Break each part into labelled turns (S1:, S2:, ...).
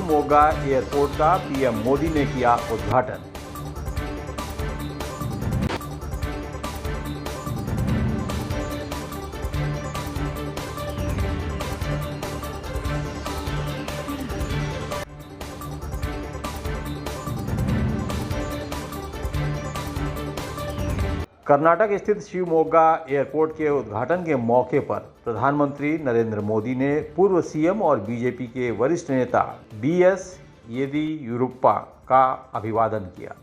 S1: Shivamogga airport का PM Modi ने किया उद्घाटन। कर्नाटक स्थित शिवमोगा एयरपोर्ट के उद्घाटन के मौके पर प्रधानमंत्री नरेंद्र मोदी ने पूर्व सीएम और बीजेपी के वरिष्ठ नेता बीएस येदियुरप्पा का अभिवादन किया।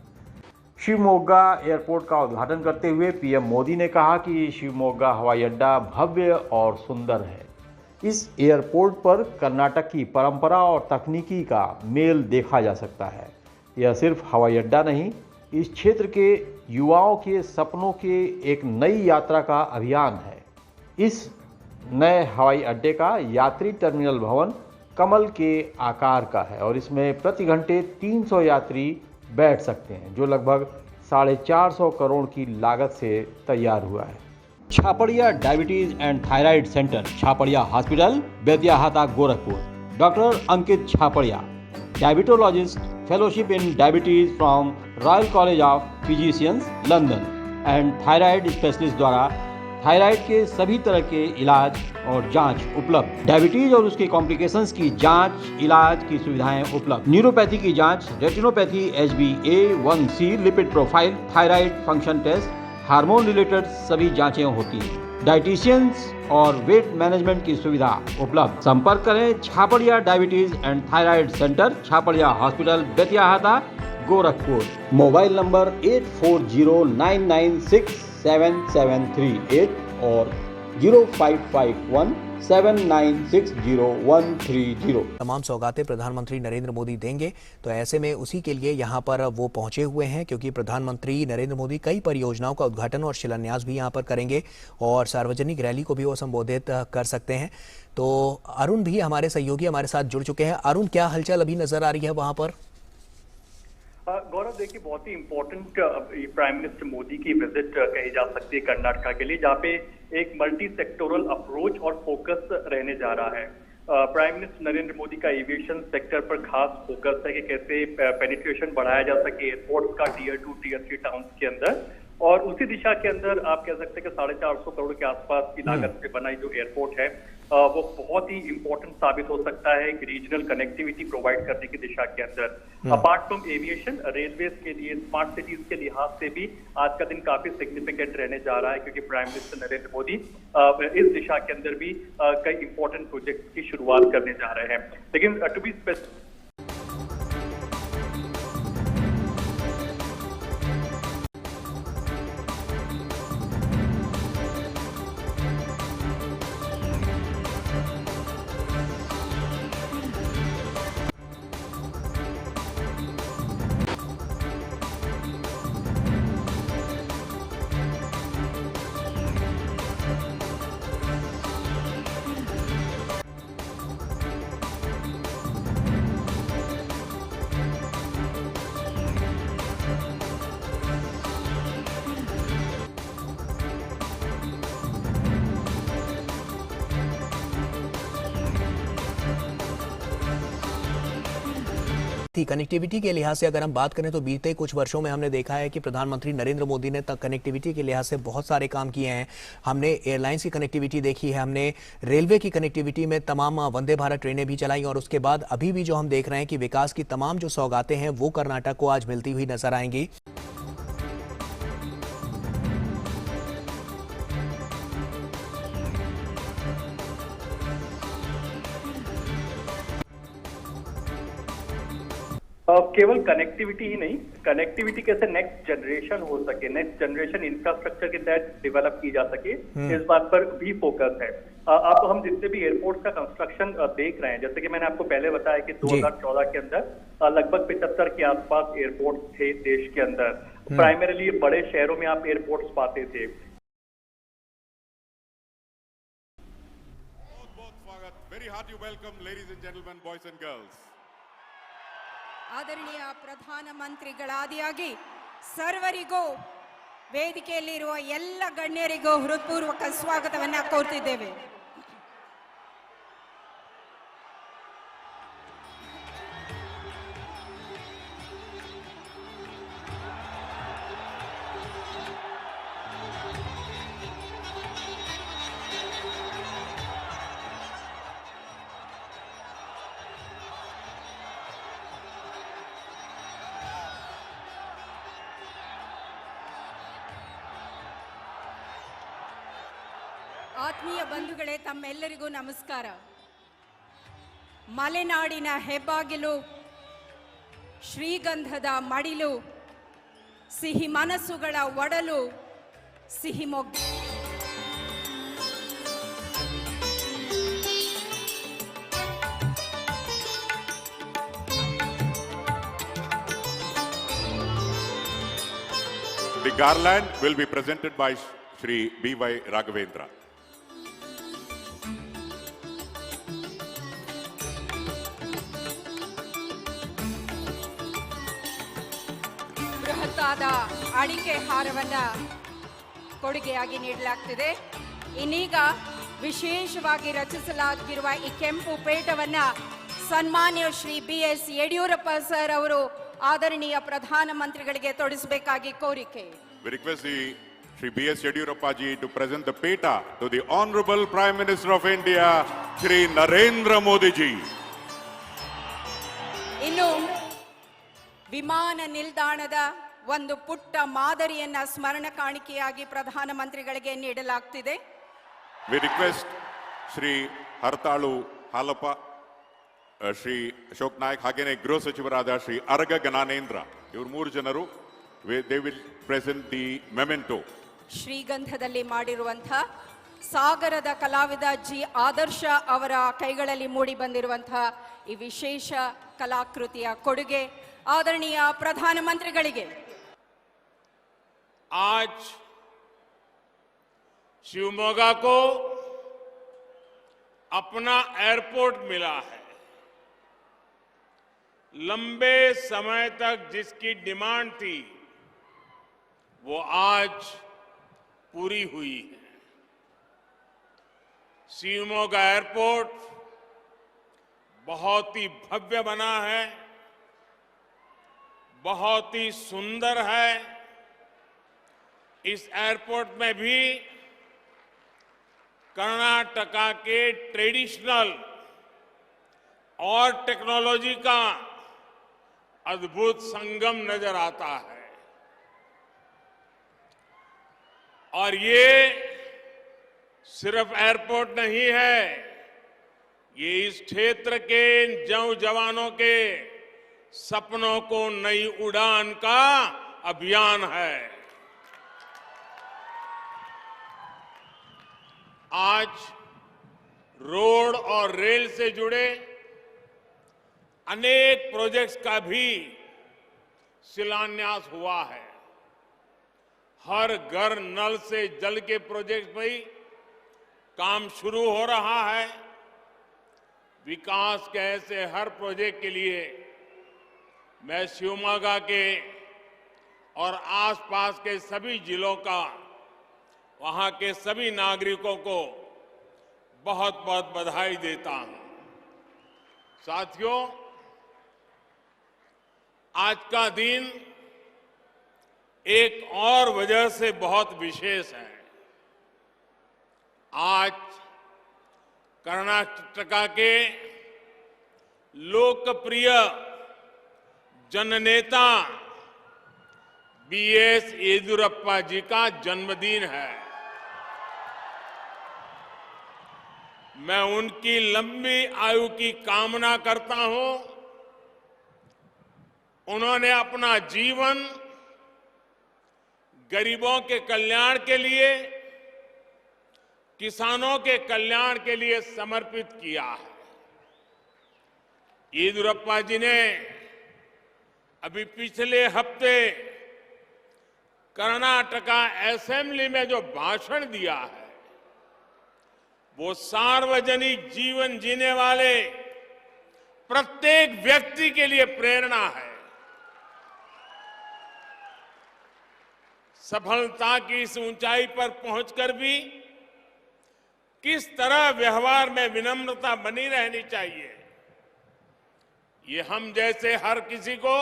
S1: शिवमोगा एयरपोर्ट का उद्घाटन करते हुए पीएम मोदी ने कहा कि शिवमोगा हवाई अड्डा भव्य और सुंदर है। इस एयरपोर्ट पर कर्नाटक की परंपरा और तकनीकी का मेल देखा जा सकता है। यह सिर्फ हवाई अड्डा नहीं, इस क्षेत्र के युवाओं के सपनों के एक नई यात्रा का अभियान है। इस नए हवाई अड्डे का यात्री टर्मिनल भवन कमल के आकार का है और इसमें प्रति घंटे 300 यात्री बैठ सकते हैं, जो लगभग 450 करोड़ की लागत से तैयार हुआ है। Chhapadiya diabetes and thyroid centre, Chhapariya hospital, Betiahata, Gorakhpur. Doctor Ankit Chhapadiya, diabetologist, fellowship in diabetes from Royal College of Physicians, London and thyroid specialist द्वारा थायराइड के सभी तरह के इलाज और जांच उपलब्ध। डायबिटीज और उसके कॉम्प्लिकेशंस की जांच, इलाज की सुविधाएं उपलब्ध। न्यूरोपैथी की जांच, retinopathy, HbA1c, lipid profile, thyroid function test, hormone related सभी जांचें होती हैं। डाइटिशियंस और वेट मैनेजमेंट की सुविधा उपलब्ध। संपर्क करें Chhaparia diabetes and thyroid centre, Chhapariya hospital, Betiahata, Gorakhpur. Mobile number 8409967738 और 0551796013
S2: तमाम सौगातें प्रधानमंत्री नरेंद्र मोदी देंगे, तो ऐसे में उसी के लिए यहाँ पर वो पहुंचे हुए हैं, क्योंकि प्रधानमंत्री नरेंद्र मोदी कई परियोजनाओं का उद्घाटन और शिलान्यास भी यहाँ पर करेंगे और सार्वजनिक रैली को भी वो संबोधित कर सकते हैं। तो अरुण भी हमारे सहयोगी हमारे साथ जुड़ चुके हैं। अरुण, क्या हलचल अभी नजर आ रही है वहाँ पर?
S3: गौरव, देखिए, बहुत ही इम्पोर्टेंट प्राइम मिनिस्टर मोदी की विजिट कही जा सकती है कर्नाटका के लिए, जहाँ पे एक मल्टी सेक्टोरल अप्रोच और फोकस रहने जा रहा है। प्राइम मिनिस्टर नरेंद्र मोदी का एविएशन सेक्टर पर खास फोकस है कि कैसे पेनिट्रेशन बढ़ाया जा सके एयरपोर्ट का टीयर 2 टीयर 3 टाउन के अंदर, और उसी दिशा के अंदर आप कह सकते हैं कि 450 करोड़ के आसपास की लागत से बना जो एयरपोर्ट है वो बहुत ही इंपॉर्टेंट साबित हो सकता है रीजनल कनेक्टिविटी प्रोवाइड करने की दिशा के अंदर। अपार्ट फ्रॉम एविएशन, रेलवेज के लिए, स्मार्ट सिटीज के लिहाज से भी आज का दिन काफी सिग्निफिकेंट रहने जा रहा है, क्योंकि प्राइम मिनिस्टर नरेंद्र मोदी इस दिशा के अंदर भी कई इंपॉर्टेंट प्रोजेक्ट की शुरुआत करने जा रहे हैं। लेकिन टू बी स्पेसिफिक,
S2: कनेक्टिविटी के लिहाज से अगर हम बात करें तो बीते कुछ वर्षों में हमने देखा है कि प्रधानमंत्री नरेंद्र मोदी ने कनेक्टिविटी के लिहाज से बहुत सारे काम किए हैं। हमने एयरलाइंस की कनेक्टिविटी देखी है, हमने रेलवे की कनेक्टिविटी में तमाम वंदे भारत ट्रेनें भी चलाई, और उसके बाद अभी भी जो हम देख रहे हैं कि विकास की तमाम जो सौगातें हैं वो कर्नाटक को आज मिलती हुई नजर आएंगी।
S3: केवल कनेक्टिविटी ही नहीं, कनेक्टिविटी कैसे नेक्स्ट जनरेशन हो सके, नेक्स्ट जनरेशन इंफ्रास्ट्रक्चर के तहत डेवलप की जा सके, इस बात पर भी फोकस है। अब हम जितने भी एयरपोर्ट का कंस्ट्रक्शन देख रहे हैं, जैसे कि मैंने आपको पहले बताया कि 2014 के अंदर लगभग 75 के आसपास एयरपोर्ट थे देश के अंदर। प्राइमरीली बड़े शहरों में आप एयरपोर्ट्स पाते थे।
S4: बहुत स्वागत, very hearty welcome ladies and gentleman, boys and girls.
S5: ಆದರಣೀಯ ಪ್ರಧಾನಮಂತ್ರಿಗಳಾದಿಯಾಗಿ ಸರ್ವರಿಗೂ ವೇದಿಕೆಯಲ್ಲಿರುವ ಎಲ್ಲ ಗಣ್ಯರಿಗೂ ಹೃತ್ಪೂರ್ವಕ ಸ್ವಾಗತವನ್ನು ಕೋರುತ್ತಿದ್ದೇವೆ। ಆತ್ಮೀಯ ಬಂಧುಗಳೇ, ತಮ್ಮೆಲ್ಲರಿಗೂ ನಮಸ್ಕಾರ. ಮಲೆನಾಡಿನ ಹೆಬ್ಬಾಗಿಲು, ಶ್ರೀಗಂಧದ ಮಡಿಲು, ಸಿಹಿ ಮನಸ್ಸುಗಳ ಒಡಲು, ಸಿಹಿ ಮೊಗ್ಗು.
S4: The garland will be presented by Shri B.Y. Raghavendra.
S5: ಬೃಹತ್ತಾದ ಅಡಿಕೆ ಹಾರವನ್ನ ಕೊಡುಗೆಯಾಗಿ ನೀಡಲಾಗ್ತಿದೆ. ಇನ್ನೀಗ ವಿಶೇಷವಾಗಿ ರಚಿಸಲಾಗಿರುವ ಈ ಕೆಂಪು ಪೇಟವನ್ನ ಸನ್ಮಾನ್ಯ ಶ್ರೀ BS ಯಡಿಯೂರಪ್ಪ ಸರ್ ಅವರು ಆದರಣೀಯ ಪ್ರಧಾನಮಂತ್ರಿಗಳಿಗೆ ತೊಡಿಸಬೇಕಾಗಿ ಕೋರಿಕೆ.
S4: We request the Shri B.S. Yediyurappa ji to present the peta to the Honorable Prime Minister of India, Shri Narendra Modi ji.
S5: ಇನ್ನು ವಿಮಾನ ನಿಲ್ದಾಣದ ಒಂದು ಪುಟ್ಟ ಮಾದರಿಯನ್ನ ಸ್ಮರಣ ಕಾಣಿಕೆಯಾಗಿ ಪ್ರಧಾನಮಂತ್ರಿಗಳಿಗೆ ನೀಡಲಾಗ್ತಿದೆ.
S4: We request Shri Hartalu Halappa, Shri Ashok Naik, ಹಾಗೇನೆ ಗೃಹ ಸಚಿವರಾದ ಶ್ರೀ ಅರಗ ಗಣಾನೇಂದ್ರ, ಇವರು 3 ಜನರು they will present the memento.
S5: ಶ್ರೀಗಂಧದಲ್ಲಿ ಮಾಡಿರುವಂತಹ ಸಾಗರದ ಕಲಾವಿದ ಜಿ ಆದರ್ಶ ಅವರ ಕೈಗಳಲ್ಲಿ ಮೂಡಿ ಬಂದಿರುವಂತಹ ಈ ವಿಶೇಷ ಕಲಾಕೃತಿಯ ಕೊಡುಗೆ ಆದರಣೀಯ ಪ್ರಧಾನಮಂತ್ರಿಗಳಿಗೆ.
S6: आज शिवमोगा को अपना एयरपोर्ट मिला है. लंबे समय तक जिसकी डिमांड थी वो आज पूरी हुई है. शिवमोगा एयरपोर्ट बहुत ही भव्य बना है, बहुत ही सुंदर है. इस एयरपोर्ट में भी कर्नाटका के ट्रेडिशनल और टेक्नोलॉजी का अद्भुत संगम नजर आता है. और ये सिर्फ एयरपोर्ट नहीं है, ये इस क्षेत्र के जवानों के सपनों को नई उड़ान का अभियान है. आज रोड और रेल से जुड़े अनेक प्रोजेक्ट्स का भी शिलान्यास हुआ है. हर घर नल से जल के प्रोजेक्ट पर ही काम शुरू हो रहा है. विकास के ऐसे हर प्रोजेक्ट के लिए मैं शिवमोगा के और आसपास के सभी जिलों का, वहां के सभी नागरिकों को बहुत बहुत बधाई देता हूं. साथियों, आज का दिन एक और वजह से बहुत विशेष है. आज कर्नाटका के लोकप्रिय जननेता BS येदियुरप्पा जी का जन्मदिन है. मैं उनकी लंबी आयु की कामना करता हूं. उन्होंने अपना जीवन गरीबों के कल्याण के लिए, किसानों के कल्याण के लिए समर्पित किया है. येदियुरप्पा जी ने अभी पिछले हफ्ते कर्नाटका असेंबली में जो भाषण दिया है वो सार्वजनिक जीवन जीने वाले प्रत्येक व्यक्ति के लिए प्रेरणा है. सफलता की इस ऊंचाई पर पहुंचकर भी किस तरह व्यवहार में विनम्रता बनी रहनी चाहिए, ये हम जैसे हर किसी को,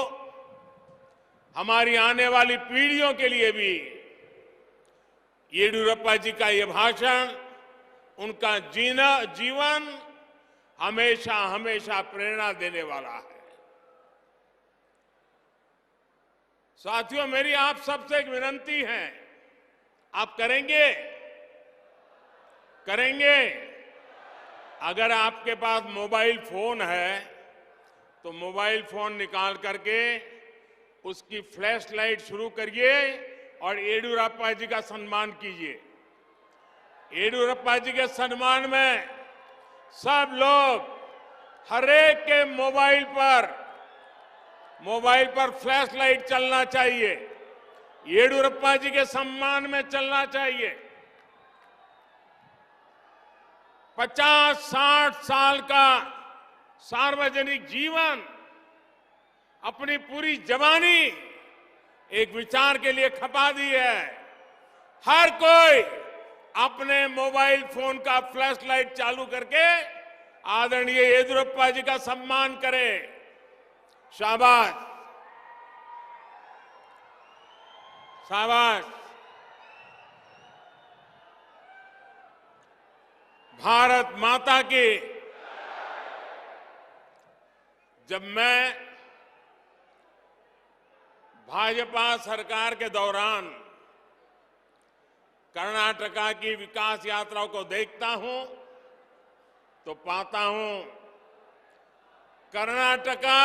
S6: हमारी आने वाली पीढ़ियों के लिए भी येदियुरप्पा जी का ये भाषण, उनका जीवन हमेशा हमेशा प्रेरणा देने वाला है. साथियों, मेरी आप सबसे एक विनती है, आप करेंगे? करेंगे? अगर आपके पास मोबाइल फोन है तो मोबाइल फोन निकाल करके उसकी फ्लैश लाइट शुरू करिए और येडियुरप्पा जी का सम्मान कीजिए। येडियुरप्पा जी के सम्मान में सब लोग हर एक के मोबाइल पर फ्लैश लाइट चलना चाहिए, येडियुरप्पा जी के सम्मान में चलना चाहिए। 50-60 साल का सार्वजनिक जीवन, अपनी पूरी जवानी एक विचार के लिए खपा दी है। हर कोई अपने मोबाइल फोन का फ्लैश लाइट चालू करके आदरणीय येडियुरप्पा जी का सम्मान करे। शाबाश, शाबाश। भारत माता की। जब मैं भाजपा सरकार के दौरान कर्नाटका की विकास यात्राओं को देखता हूं तो पाता हूं कर्नाटका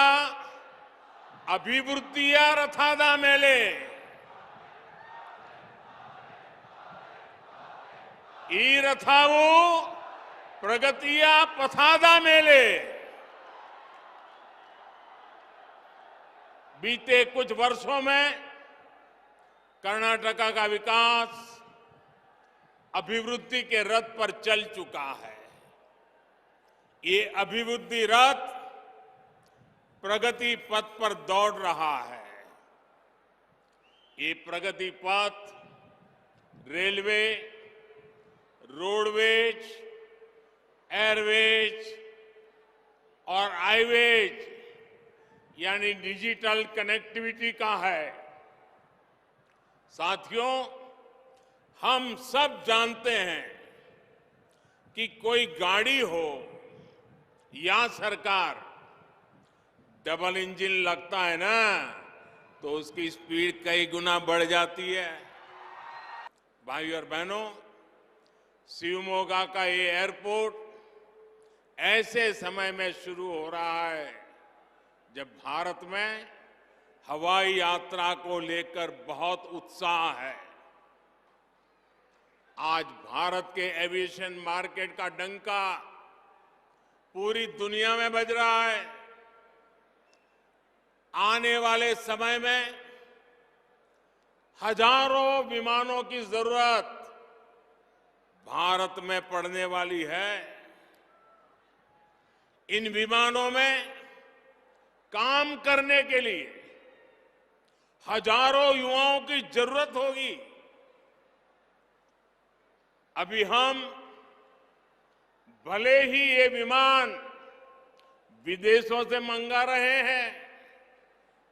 S6: अभिवृद्धिಯ ರಥದ ಮೇಲೆ ಈ ರಥವು ಪ್ರಗತಿಯ ಪಥದ ಮೇಲೆ बीते कुछ वर्षों में कर्नाटका का विकास अभिवृद्धि के रथ पर चल चुका है। ये अभिवृद्धि रथ प्रगति पथ पर दौड़ रहा है। ये प्रगति पथ रेलवे, रोडवेज, एयरवेज और हाईवेज यानी डिजिटल कनेक्टिविटी का है। साथियों, हम सब जानते हैं कि कोई गाड़ी हो या सरकार, डबल इंजन लगता है ना तो उसकी स्पीड कई गुना बढ़ जाती है। भाइयों और बहनों, शिवमोगा का ये एयरपोर्ट ऐसे समय में शुरू हो रहा है जब भारत में हवाई यात्रा को लेकर बहुत उत्साह है। आज भारत के एविएशन मार्केट का डंका पूरी दुनिया में बज रहा है। आने वाले समय में हजारों विमानों की जरूरत भारत में पड़ने वाली है। इन विमानों में काम करने के लिए हजारों युवाओं की जरूरत होगी। अभी हम भले ही ये विमान विदेशों से मंगा रहे हैं,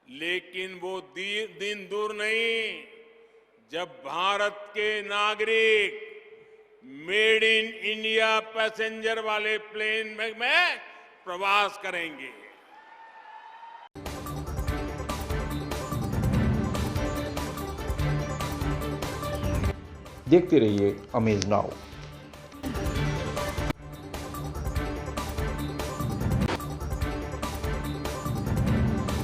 S6: लेकिन वो दिन दूर नहीं जब भारत के नागरिक मेड इन इंडिया पैसेंजर वाले प्लेन में प्रवास करेंगे।
S1: देखते रहिए अमेज नाउ।